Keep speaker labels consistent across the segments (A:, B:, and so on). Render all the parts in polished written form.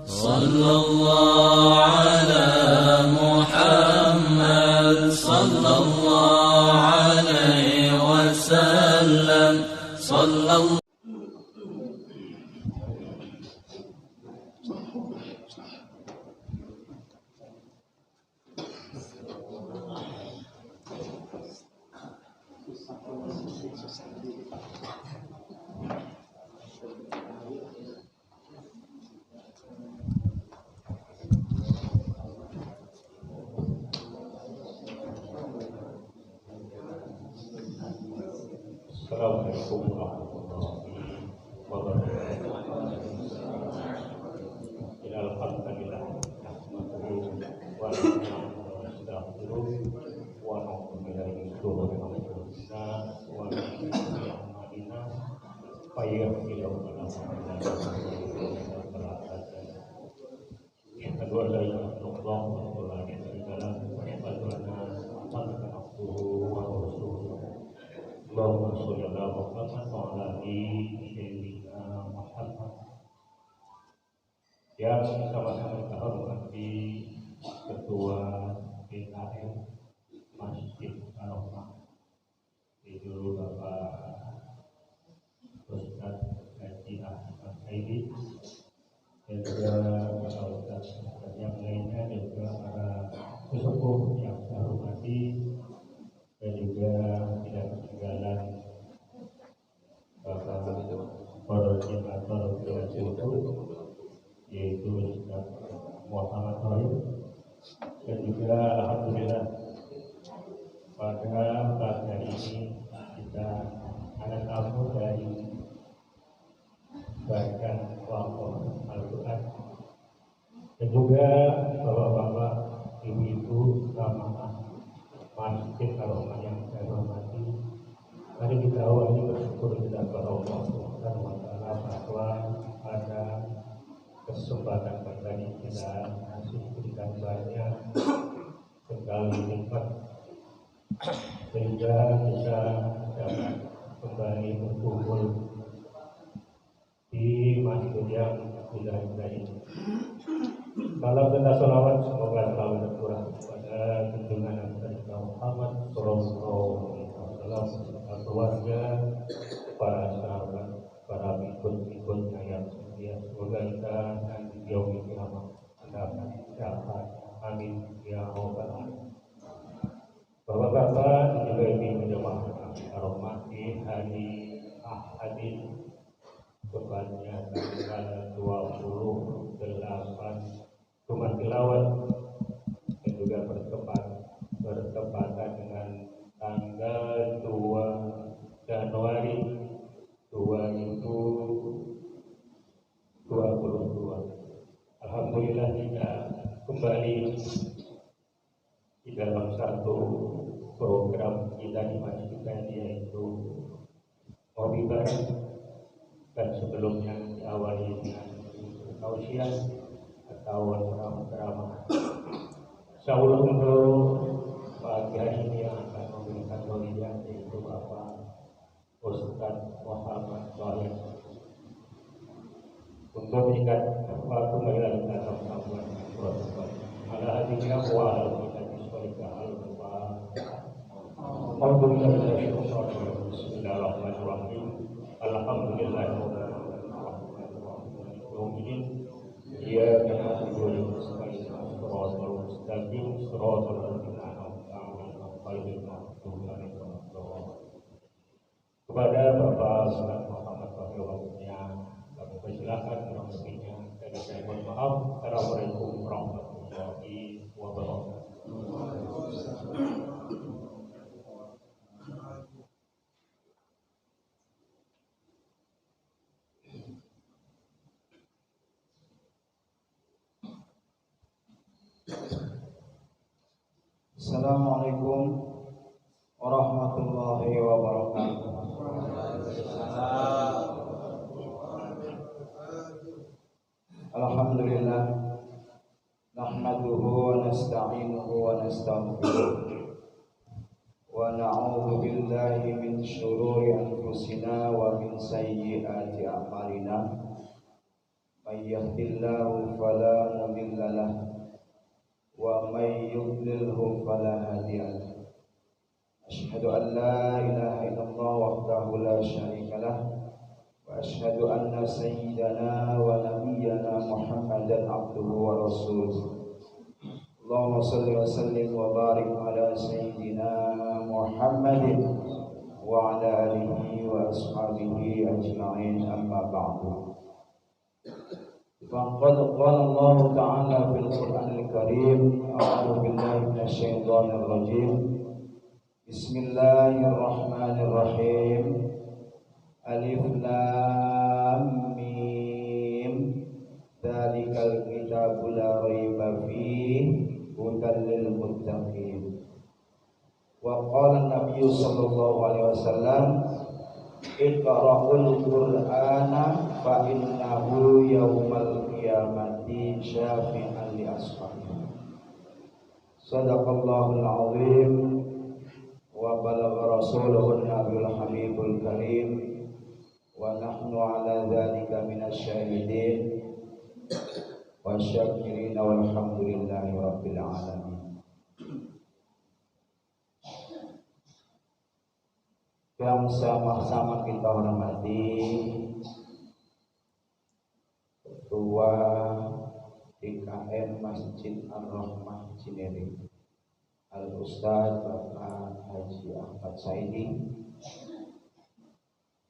A: صلى الله على محمد صلى الله عليه وسلم صلى الله.
B: Assalamualaikum warahmatullahi wabarakatuh. Alhamdulillah nahmaduhu wa nastaghfiruh wa na'udzu billahi min shururi anfusina wa min sayyiati a'malina may yahdihillahu fala mudilla lahu asyhadu an la ilaha illallah wa la syarika lahu wa asyhadu anna Muhammadan abduhu wa rasuluh. Allahumma sholli ala Muhammad wa ala ali sayyidina Muhammad. Yang sama-sama kita hormati Ketua PKM Masjid Ar-Rahmah, yaitu Bapak Ustaz Haji Ahmad Saidi, dan juga para ustaz yang lainnya, dan juga para sesepuh yang saya hormati, dan juga tidak ketinggalan Bapak Koordinator Kewajiban yaitu Ustaz Muhammad Toib, dan juga alhamdulillah pada pagi hari ini kita ada tamu dari Badan Wakaf Al-Quran, dan juga bapak-bapak, ibu-ibu, jamaah Masjid Al-Rahmah yang saya hormati. Mari kita awali bersyukur kepada Allah Subhanahu wa Ta'ala bahwa pada kesempatan pada ini kita masih berikan banyak sekali nikmat sehingga kita dapat kembali berkumpul di masjid yang sudah ini. Salam dan salawat semoga selalu tercurah kepada junjungan Nabi Muhammad sallallahu alaihi wasallam, keluarga, para sahabat, para pengikut-pengikutnya yang setia. Semoga kita nanti yaumil kiamat mendapat syafaat. Amin ya rabbal alamin. Bapak-bapak juga ibu jemaah Ar-Rahmah, di hari Ahad ini tepatnya tanggal 28 Jumat Tilawat, dan juga bertepatan dengan tanggal 2 Januari 2022. Alhamdulillah kita kembali di dalam satu program kita di masjid kita, yaitu Ngopi Bareng, dan sebelumnya diawali dengan tausiah atau ceramah. Insyaallah untuk pagi hari ini yang akan memberikan tausiah yaitu Bapak Ustaz Muhammad Toib. Untuk meningkat waktu marilah kita sama-sama berdoa. Ala hadina wa ala kita bismillika alhamdulillah. Bismillahirrahmanirrahim. Alhamdulillahirrahmanirrahim. Iyyaka na'budu wa iyyaka nasta'in. Shiratal mustaqim, shiratal ladzina an'amta 'alaihim ghairil maghdubi 'alaihim waladdallin. Kepada Bapak Ustaz Muhammad Toib kami persilakan, kurang lebihnya saya mohon maaf. Assalamualaikum warahmatullahi wabarakatuh.
C: Assalamualaikum warahmatullahi wabarakatuh. Alhamdulillah, nahmaduhu wa nasta'inuhu wa nastaghfiruh wa na'udzu billahi min shururi anfusina wa min sayyiati a'malina. من يهد الله فلا مضل له ومن يضلله فلا هادي له أشهد أن لا إله إلا الله وحده لا شريك له وأشهد أن سيدنا ونبينا محمدا عبده ورسوله اللهم صل وسلم وبارك على سيدنا محمد وعلى آله وأصحابه أجمعين أما بعد فقد قال الله تعالى في القرآن الكريم أعوذ بالله من الشيطان الرجيم بسم الله الرحمن الرحيم ألف لام ميم ذلك الكتاب لا ريب فيه هدى للمتقين وقال النبي صلى الله عليه وسلم اقرأوا القرآن فإنه يوم القيامة شافعا لأصحابه صدق الله العظيم وبلغ رسوله النبي الحبيب الكريم ونحن على ذلك من الشاهدين والشاكرين والحمد لله رب العالمين. Yang sama-sama kita hormati Ketua DKM Masjid Ar-Rahmah Cinere Al-Ustaz Bapak Haji Ahmad Saidi,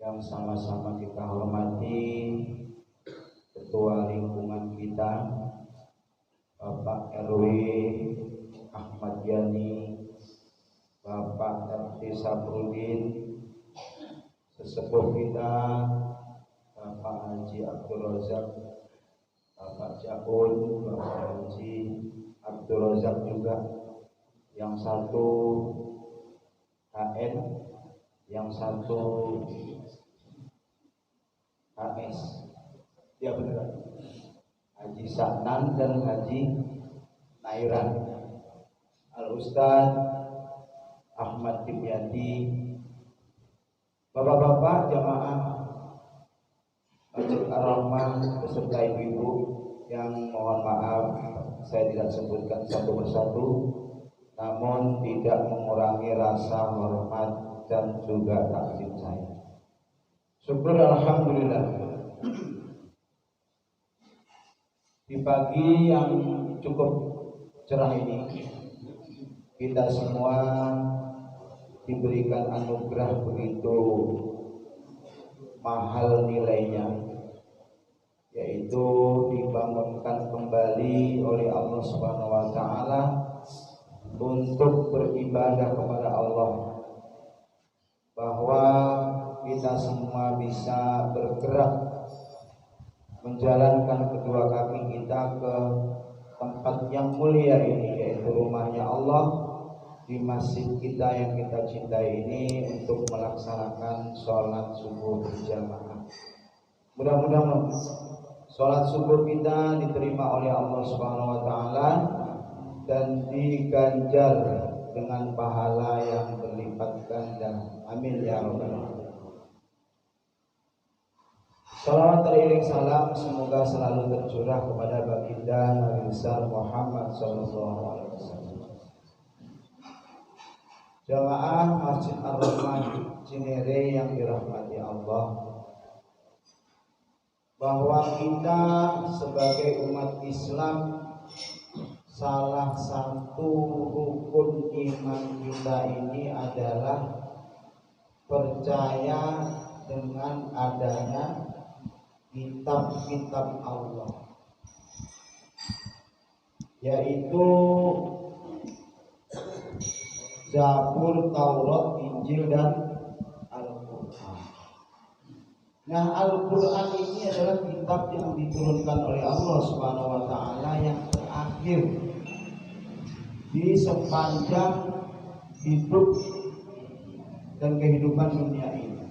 C: yang sama-sama kita hormati Ketua lingkungan kita Bapak RW Ahmad Yani, Bapak RT Sabrudin, sesepuh kita Bapak Haji Abdul Razak, Bapak Jaun, Bapak Haji Abdul Razak juga, yang satu HN, yang satu HS, ya benar, Haji Saknan dan Haji Nairan, Al-Ustaz Ahmad Dimyati, Bapak-bapak jamaah Masjid Ar-Rahmah beserta ibu-ibu yang mohon maaf saya tidak sebutkan satu persatu, namun tidak mengurangi rasa hormat dan juga takzim saya. Syukur alhamdulillah. Di pagi yang cukup cerah ini kita semua diberikan anugerah begitu mahal nilainya, yaitu dibangunkan kembali oleh Allah Subhanahu wa taala untuk beribadah kepada Allah, bahwa kita semua bisa bergerak menjalankan kedua kaki kita ke tempat yang mulia ini, yaitu rumahnya Allah, di masjid kita yang kita cintai ini, untuk melaksanakan sholat subuh berjamaah. Mudah-mudahan sholat subuh kita diterima oleh Allah Subhanahu wa taala dan diganjar dengan pahala yang berlipat ganda. Amin ya rabbal alamin. Salawat teriring salam semoga selalu tercurah kepada baginda Nabi besar Muhammad sallallahu alaihi wasallam. Jamaah Masjid Ar-Rahmah Cinere yang dirahmati Allah, bahwa kita sebagai umat Islam, salah satu rukun iman kita ini adalah percaya dengan adanya kitab-kitab Allah, yaitu Zabur, Taurat, Injil, dan Al-Quran. Nah, Al-Quran ini adalah kitab yang diturunkan oleh Allah Subhanahu wa taala yang terakhir di sepanjang hidup dan kehidupan dunia ini.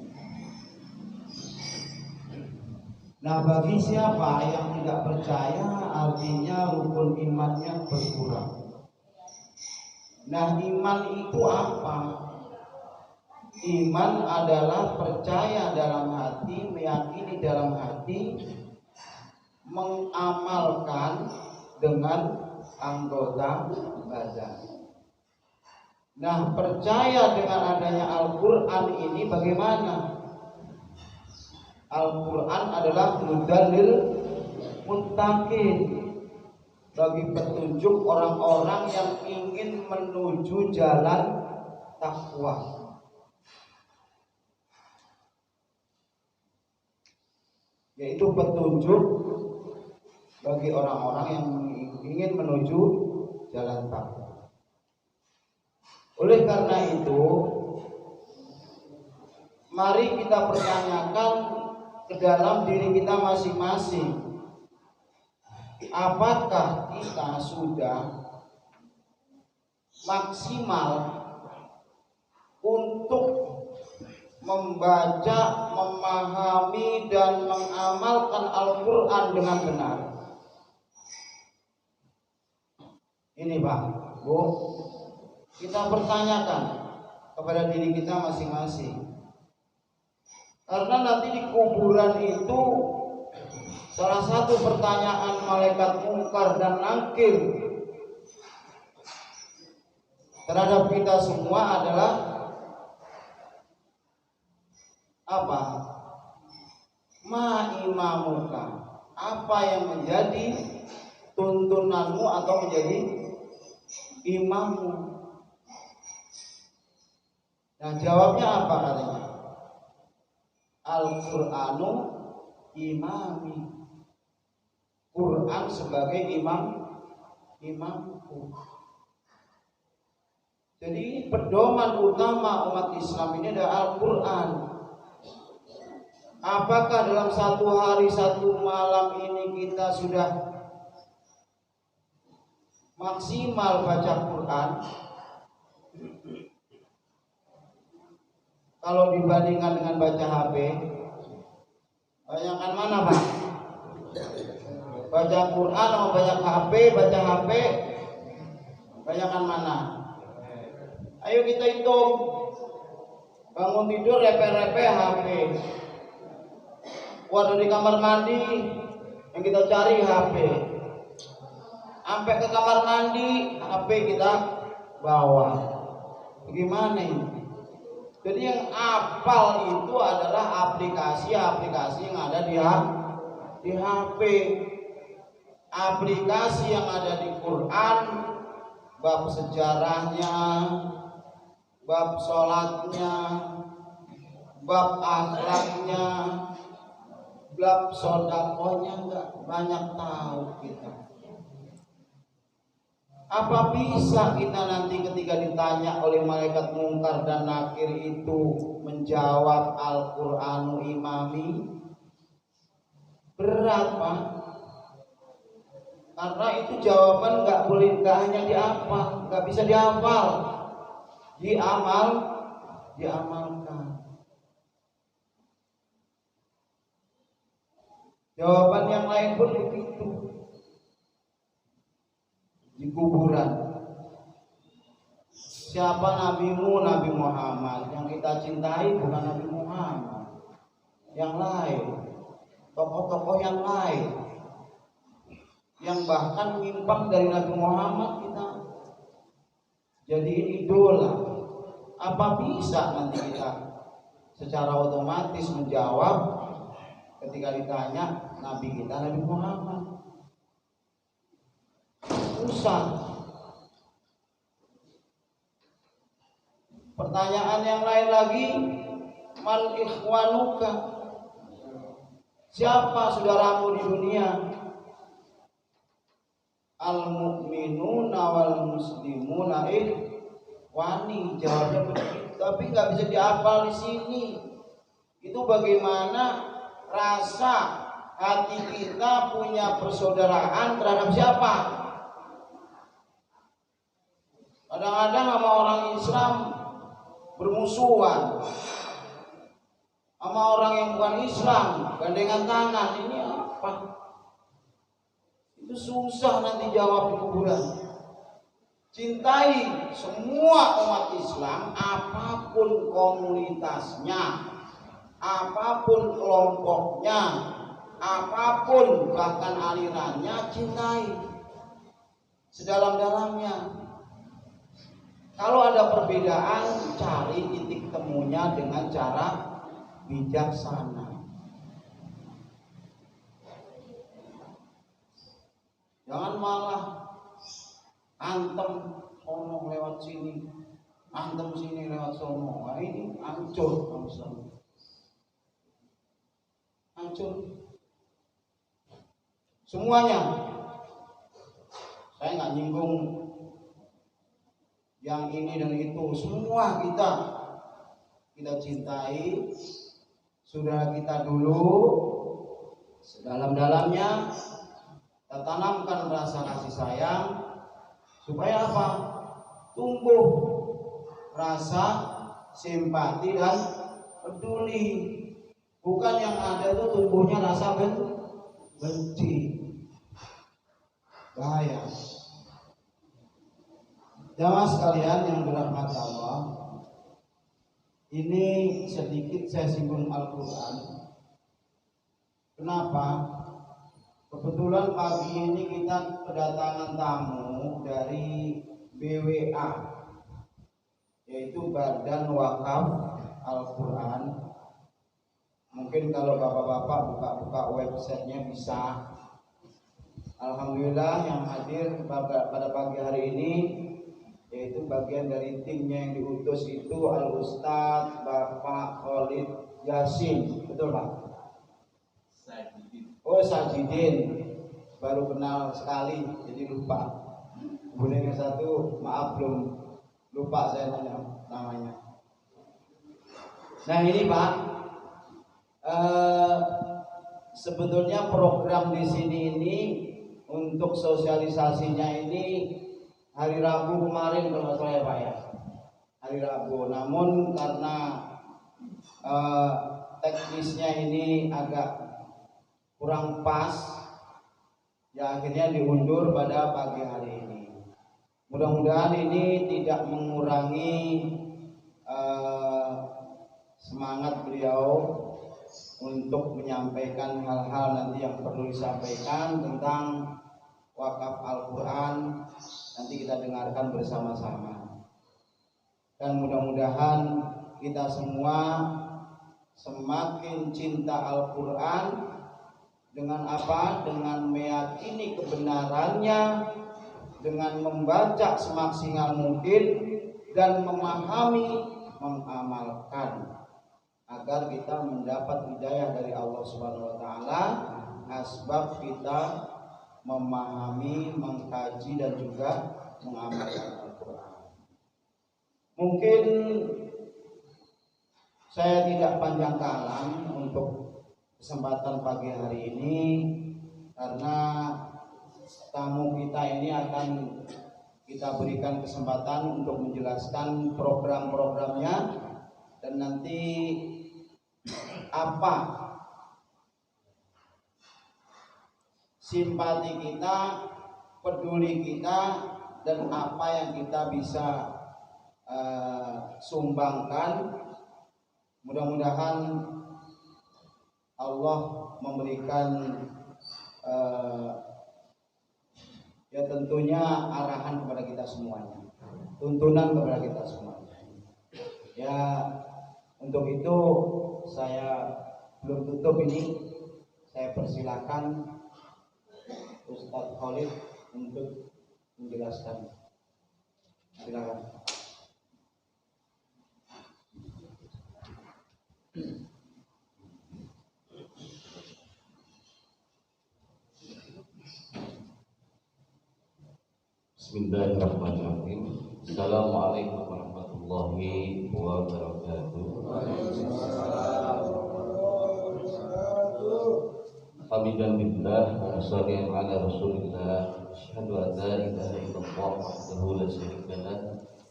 C: Nah, bagi siapa yang tidak percaya, artinya rukun imannya berkurang. Nah, iman itu apa? Iman adalah percaya dalam hati, meyakini dalam hati mengamalkan dengan anggota badan. Nah, percaya dengan adanya Al-Quran ini bagaimana? Al-Quran adalah hudalil muttaqin, bagi petunjuk orang-orang yang ingin menuju jalan takwa. Yaitu petunjuk bagi orang-orang yang ingin menuju jalan takwa. Oleh karena itu, mari kita pertanyakan ke dalam diri kita masing-masing, apakah kita sudah maksimal untuk membaca, memahami, dan mengamalkan Al-Quran dengan benar? Ini Pak, Bu, kita pertanyakan kepada diri kita masing-masing. Karena nanti di kuburan itu salah satu pertanyaan malaikat mungkar dan nakir terhadap kita semua adalah apa? Ma imamuka, apa yang menjadi tuntunanmu atau menjadi imammu? Nah, jawabnya apa katanya? Al-Qur'anu imami. Quran sebagai imamku. Jadi pedoman utama umat Islam ini adalah Al-Quran. Apakah dalam satu hari satu malam ini kita sudah maksimal baca Quran? Kalau dibandingkan dengan baca HP, banyakkan mana Pak? Baca Quran atau baca HP? Baca HP, banyakkan mana? Ayo kita hitung. Bangun tidur repe-repe HP. Keluar dari kamar mandi, yang kita cari HP. Sampai ke kamar mandi, HP kita bawa. Bagaimana ini? Jadi yang hafal itu adalah aplikasi-aplikasi yang ada di HP. Aplikasi yang ada di Quran, bab sejarahnya, bab sholatnya, bab akhlaknya, bab sodakohnya nggak banyak tahu kita. Apa bisa kita nanti ketika ditanya oleh malaikat mungkar dan nakir itu menjawab Al-Qur'anu imami? Berat Pak. Karena itu jawaban nggak hanya dihafal, nggak bisa dihafal, diamalkan. Jawaban yang lain pun begitu. Di kuburan, siapa nabimu? Nabi Muhammad. Yang kita cintai bukan Nabi Muhammad, yang lain, tokoh-tokoh yang lain, yang bahkan menyimpang dari Nabi Muhammad kita jadiin idola. Apa bisa nanti kita secara otomatis menjawab ketika ditanya Nabi kita Nabi Muhammad? Susah. Pertanyaan yang lain lagi, mal ikhwanuka, siapa saudaramu di dunia? Al mu'minuna wal muslimuna ikhwani. Jawabnya begitu, tapi nggak bisa dihafal di sini. Itu bagaimana rasa hati kita punya persaudaraan terhadap siapa? Kadang-kadang sama orang Islam bermusuhan, sama orang yang bukan Islam gandengan tangan. Ini apa? Itu susah nanti jawab di kuburan. Cintai semua umat Islam, apapun komunitasnya, apapun kelompoknya, apapun bahkan alirannya cintai sedalam-dalamnya. Kalau ada perbedaan, cari titik temunya dengan cara bijaksana. Jangan malah antem sono lewat sini, antem sini lewat sono. Nah, ini hancur bangsa. Hancur. Semuanya. Saya nggak nyinggung yang ini dan itu, semua kita cintai saudara kita dulu sedalam-dalamnya, kita tanamkan rasa kasih sayang supaya apa? Tumbuh rasa simpati dan peduli. Bukan yang ada itu tumbuhnya rasa benci. Bahaya. Jamaah sekalian yang dirahmati Allah, ini sedikit saya singgung Al-Quran. Kenapa? Kebetulan pagi ini kita kedatangan tamu dari BWA, yaitu Badan Wakaf Al-Quran. Mungkin kalau bapak-bapak buka-buka websitenya bisa. Alhamdulillah yang hadir pada pagi hari ini yaitu bagian dari timnya yang diutus itu Al-Ustadz Bapak Khalid Yasin, betul Pak? Oh Sajidin, baru kenal sekali jadi lupa. Kemudian yang satu maaf belum lupa saya namanya. Nah ini Pak, sebetulnya program di sini ini untuk sosialisasinya ini hari Rabu kemarin kalau saya Pak ya, hari Rabu. Namun karena teknisnya ini agak kurang pas, ya akhirnya diundur pada pagi hari ini. Mudah-mudahan ini tidak mengurangi semangat beliau untuk menyampaikan hal-hal nanti yang perlu disampaikan tentang wakaf Al-Quran. Nanti kita dengarkan bersama-sama. Dan mudah-mudahan kita semua semakin cinta Al-Quran dengan apa? Dengan meyakini kebenarannya, dengan membaca semaksimal mungkin dan memahami, mengamalkan, agar kita mendapat hidayah dari Allah Subhanahu wa taala, asbab kita memahami, mengkaji dan juga mengamalkan Al-Quran. Mungkin saya tidak panjang kalam untuk kesempatan pagi hari ini karena tamu kita ini akan kita berikan kesempatan untuk menjelaskan program-programnya dan nanti apa simpati kita, peduli kita, dan apa yang kita bisa sumbangkan. Mudah-mudahan Allah memberikan ya tentunya arahan kepada kita semuanya, tuntunan kepada kita semuanya. Ya untuk itu saya belum tutup ini, saya persilakan Ustadz Khalid untuk menjelaskan. Silakan.
D: Bismillahirrahmanirrahim. Assalamualaikum warahmatullahi wabarakatuh. Hamidan billah wa sholli ala rasulillah. Asyhadu an la ilaha illallah wahdahu la syarika lah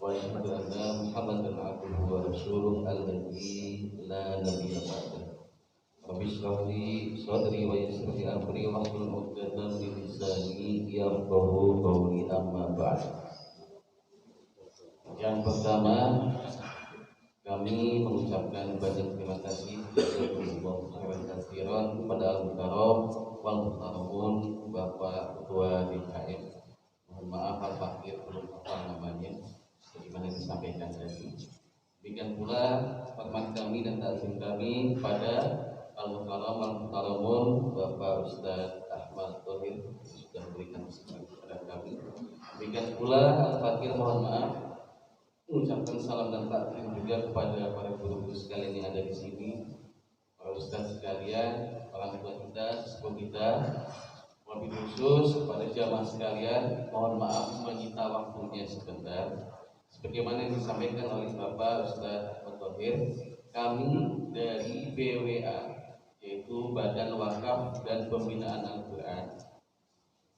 D: wa asyhadu anna Muhammadan abduhu wa rasuluh alladzi la nabiyya ba'dahu. Rabbi shrah li sadri wa yassir li amri wahlul 'uqdatam min lisani yafqahu qawli, amma ba'd. Yang pertama, Kami mengucapkan banyak terima kasih kepada Al-Mukarram wal Mukarramun, Bapak Ketua DKM. Mohon maaf Al-Fakir belum apa namanya, sebagaimana disampaikan tadi. Demikian pula hormat kami dan takzim kami pada Al-Mukarram wal Mukarramun, Bapak Ustaz Ahmad Thohir sudah memberikan kesempatan kepada kami. Demikian pula Al-Fakir mohon maaf mengucapkan salam dan takzim juga kepada para guru-guru sekalian yang ada di sini, para ustaz sekalian, orang tua kita, sepupu kita, wabil khusus kepada jamaah sekalian. Mohon maaf menyita waktunya sebentar. Sebagaimana yang disampaikan oleh Bapak Ustaz Ahmad Thohir, kami dari BWA, yaitu Badan Wakaf dan Pembinaan Al-Quran,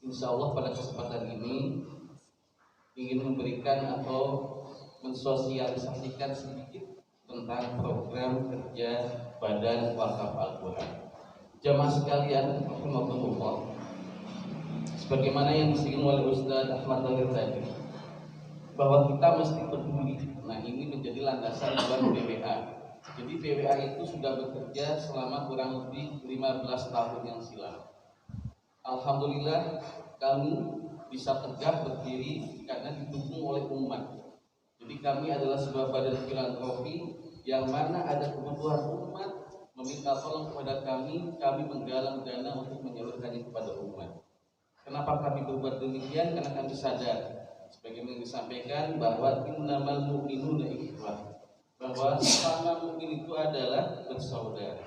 D: insya Allah pada kesempatan ini ingin memberikan atau mensosialisasikan sedikit tentang program kerja Badan Wakaf Al-Quran. Jamaah sekalian, rahimahumullah, sebagaimana yang disinggung oleh Ustaz Ahmad Thohir tadi, bahwa kita mesti peduli. Nah, ini menjadi landasan buat BWA. Jadi BWA itu sudah bekerja selama kurang lebih 15 tahun yang silam. Alhamdulillah kami bisa tegak berdiri karena didukung oleh umat. Jadi kami adalah sebuah badan filantropi yang mana ada kebutuhan umat meminta tolong kepada kami menggalang dana untuk menyalurkannya kepada umat. Kenapa kami berbuat demikian? Karena kami sadar, sebagaimana disampaikan, bahwa innamal mu'minuna ikhwah, bahwa sama mukmin itu adalah bersaudara.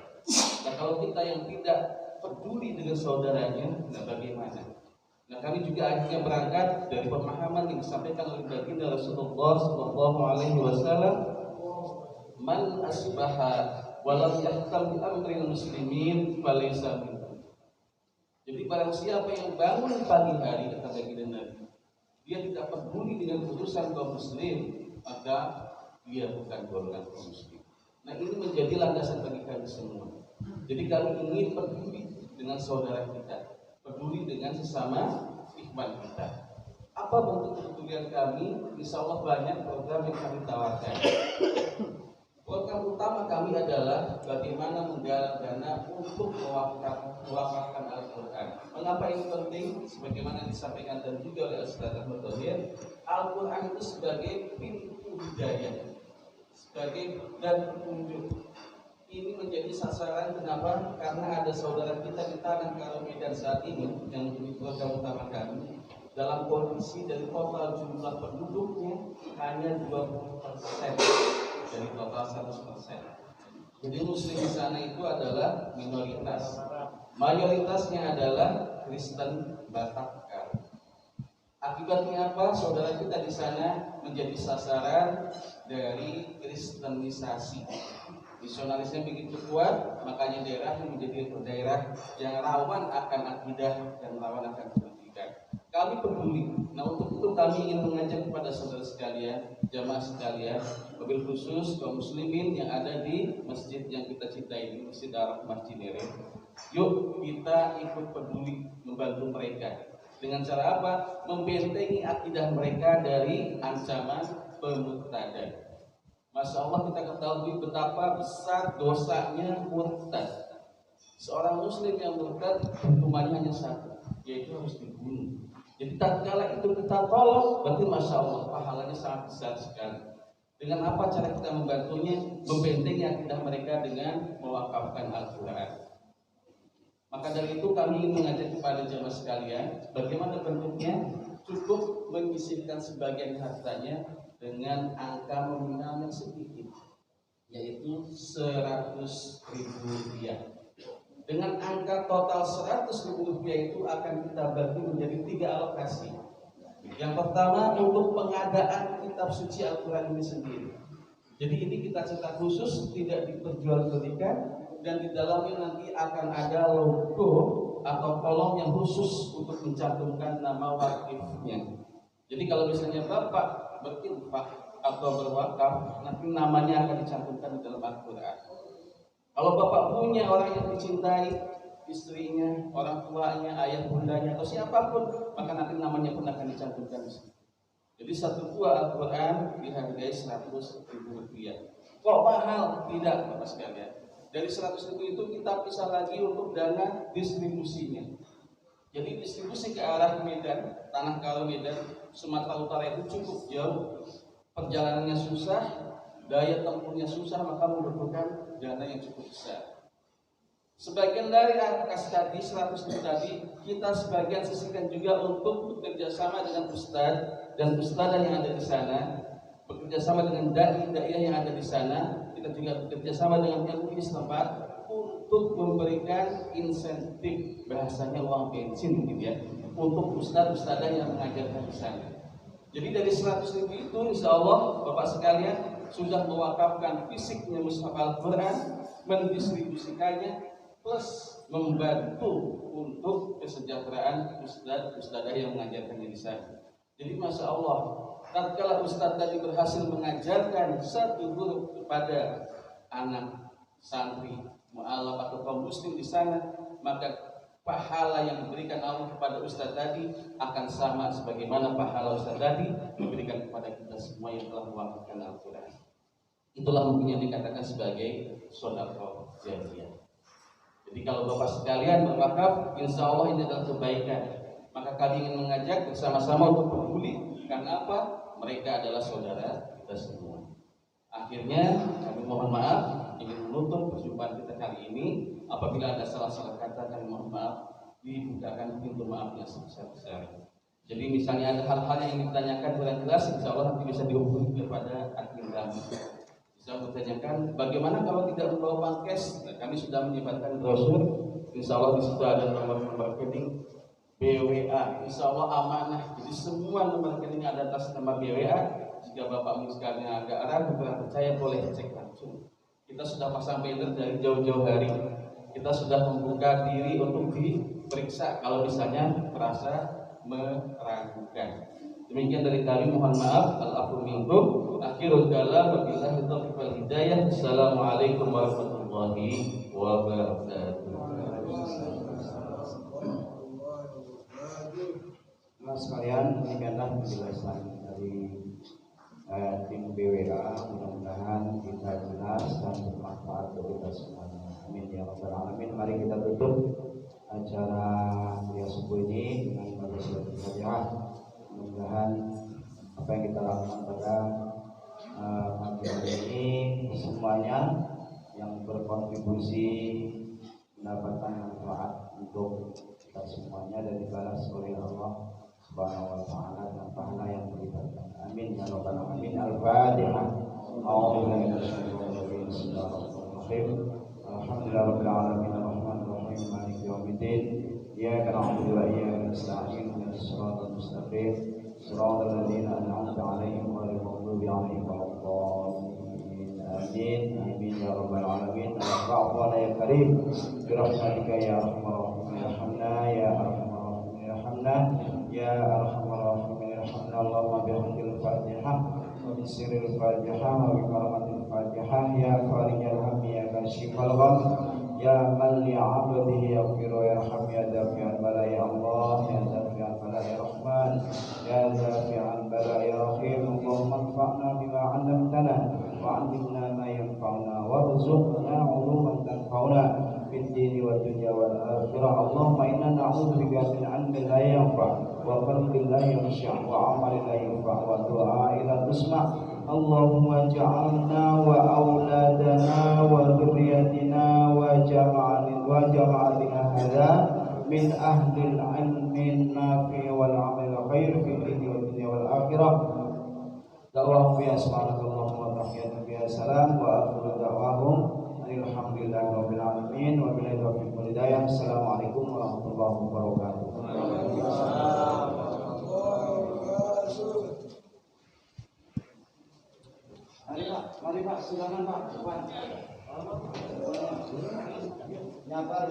D: Nah, kalau kita yang tidak peduli dengan saudaranya, nah bagaimana? Nah, kami juga akhirnya berangkat dari pemahaman yang disampaikan oleh baginda Rasulullah SAW, man asbaha walam yahtam bi amril muslimin falaysa minhum. Jadi barang siapa yang bangun pagi hari, kata baginda Nabi, dia tidak peduli dengan urusan kaum muslim, maka dia bukan golongan kaum muslim. Nah, ini menjadi landasan bagi kami semua. Jadi kami ingin peduli dengan saudara kita, peduli dengan sesama ikhwan kita. Apa bentuk kepedulian kami? Insya Allah banyak program yang kami tawarkan. Program utama kami adalah bagaimana menggalang dana untuk mewakafkan Al-Quran. Mengapa ini penting? Sebagaimana disampaikan dan juga oleh Ustaz Ahmad Thohir, Al-Quran itu sebagai pintu hidayah, sebagai dan petunjuk. Ini menjadi sasaran, kenapa? Karena ada saudara kita di tanah Karo Medan saat ini yang menjadi program utama kami, dalam kondisi dari total jumlah penduduknya hanya 20% dari total 100%. Jadi muslim di sana itu adalah minoritas, mayoritasnya adalah Kristen Batak. Akibatnya apa? Saudara kita di sana menjadi sasaran dari kristenisasi. Misionalisnya begitu kuat, makanya daerah menjadi daerah yang rawan akan akidah dan rawan akan pendidikan. Kami peduli. Nah, untuk itu kami ingin mengajak kepada saudara sekalian, jamaah sekalian, wabil khusus kaum muslimin yang ada di masjid yang kita cintai ini, Masjid Ar-Rahmah Cinere. Yuk kita ikut peduli membantu mereka. Dengan cara apa? Membentengi akidah mereka dari ancaman pemurtadan. Masya Allah, kita ketahui betapa besar dosanya murtad. Seorang muslim yang murtad hukumannya hanya satu, yaitu harus dibunuh. Jadi tatkala itu kita tolong, berarti Masya Allah pahalanya sangat besar sekali. Dengan apa cara kita membantunya? Membentengi akidah mereka dengan mewakafkan Al-Quran. Maka dari itu kami ingin mengajak kepada jamaah sekalian, bagaimana bentuknya? Cukup menyisihkan sebagian hartanya dengan angka nominal yang sedikit, yaitu 100.000 rupiah. Dengan angka total 100.000 rupiah itu akan kita bagi menjadi 3 alokasi. Yang pertama untuk pengadaan kitab suci Al-Quran ini sendiri. Jadi ini kita cetak khusus, tidak diperjualbelikan, dan di dalamnya nanti akan ada logo atau kolom yang khusus untuk mencantumkan nama wakifnya. Jadi kalau misalnya Bapak berinfak atau berwakaf, nanti namanya akan dicantumkan di dalam Al-Quran. Kalau Bapak punya orang yang dicintai, istrinya, orang tuanya, ayah bundanya, atau siapapun, maka nanti namanya pun akan dicantumkan di situ. Jadi satu buah Al-Quran dihargai 100.000 rupiah.
E: Kok mahal? Tidak, Bapak sekalian. Dari 100.000 itu kita pisah lagi untuk dana distribusinya. Jadi distribusi ke arah Medan, Tanah Karo Medan, Sumatera Utara itu cukup jauh, perjalanannya susah, daya tempuhnya susah, maka membutuhkan dana yang cukup besar. Sebagian dari kas tadi 100.000 tadi kita sebagian sisihkan juga untuk bekerja sama dengan ustadz dan ustadzah yang ada di sana, bekerja sama dengan dai-dai yang ada di sana. Kita juga bekerja sama dengan MUI setempat untuk memberikan insentif, bahasanya uang bensin gitu ya, untuk ustadz-ustadzah yang mengajarkan di sana. Jadi dari 100.000 itu insya Allah Bapak sekalian sudah mewakafkan fisiknya mushaf Al-Quran, mendistribusikannya, plus membantu untuk kesejahteraan ustadz-ustadzah yang mengajarkannya di sana. Jadi Masya Allah, tatkala ustadz tadi berhasil mengajarkan satu huruf kepada anak santri mu'alaf atau kaum muslim di sana, maka pahala yang diberikan Allah kepada ustadz tadi akan sama sebagaimana pahala ustadz tadi diberikan kepada kita semua yang telah mewakafkan Al-Quran. Itulah mungkin yang dikatakan sebagai sedekah jariyah. Jadi kalau Bapak sekalian berwakaf, insya Allah ini adalah kebaikan. Maka kami ingin mengajak bersama-sama untuk peduli. Karena apa? Mereka adalah saudara kita semua. Akhirnya kami mohon maaf, ingin menutup perjumpaan kita kali ini. Apabila ada salah-salah kata, kami mohon maaf, dibukakan pintu maaf yang sebesar-besarnya. Jadi misalnya ada hal-hal yang ingin ditanyakan kurang jelas, insya Allah nanti bisa dihubungi kepada admin kami. Bisa bertanyakan bagaimana kalau tidak membawa cash. Nah, kami sudah menyebarkan brosur. Insya Allah di situ ada nomor rekening BWA. Insya Allah amanah. Jadi semua nomor rekening ada atas nama BWA. Jika Bapak sekalian agak ragu kurang percaya, boleh cek langsung. Kita sudah pasang banner dari jauh-jauh hari. Kita sudah membuka diri untuk diperiksa kalau misalnya merasa meragukan. Demikian dari kami, mohon maaf. Al-afwu minkum. Akhirul kalam, wabillahi taufiq wal hidayah. Assalamualaikum warahmatullahi wabarakatuh.
C: Mas sekalian, demikianlah penjelasan dari tim BWA. Mudah-mudahan kita jelas dan bermanfaat bagi kita semuanya. Amin ya rabbal alamin. Mari kita tutup acara kuliah subuh ini dengan membaca surat Al-Fatihah. Mudah-mudahan apa yang kita lakukan pada pagi hari ini semuanya yang berkontribusi mendapatkan manfaat untuk kita semuanya dan dibalas oleh Allah Subhanahu wa ta'ala dengan pahala yang berlipat. Amin ya rabbal alamin. Al-Fatihah. A'udzubillahi minasyaitonir rajim. Bismillahirrahmanirrahim. Alhamdulillahirabbil alamin arrahmanir rahim maliki yaumiddin. Iyyaka na'budu wa iyyaka nasta'in. Ihdinas siratal mustaqim. Shiratal ladzina an'amta 'alaihim ghairil maghdubi 'alaihim waladdallin. Amin. Amin ya rabbal alamin. Al-Fatihah ya karim. Bi rahmatika ya arhamar rahimin. Irhamna ya arhamar rahimin. Irhamna ya arhamar rahimin. Irhamna Allahumma bihamdil Fatihah wa bi sirril Fatihah wa bi karamatil Fatihah ya farijal hammi ya kashifal gham ya man li 'abdihi yaghfiru yarham ya dafi'al bala ya Allah ya dafi'al bala ya Rahman ya dafi'al bala ya Rahim. Allahumma anfa'na bima 'allamtana wa 'allimna ma yanfa'una warzuqna 'uluman tanfa'una fid dini wad dunya wal akhirah. Allahumma inna na'udzubika min 'ilmin la yanfa' wa qalbin la yakhsha' wa 'amalin la yanfa' wa du'a'in la tusma'. Allahumma ja'alna wa auladana wa dzurriyyatina wa jama'atina hadza min ahlil 'ilmin nafi' wal 'amal khair fid dini wad dunya wal akhirah. Da'wahum bi subhanakallahumma wa tahiyyatuhum bi salam wa akhiru da'wahum alhamdulillahi rabbil alamin wa billahi taufiq wal hidayah. Assalamualaikum warahmatullahi wabarakatuh. Mari Pak, silakan Pak. Nyabar.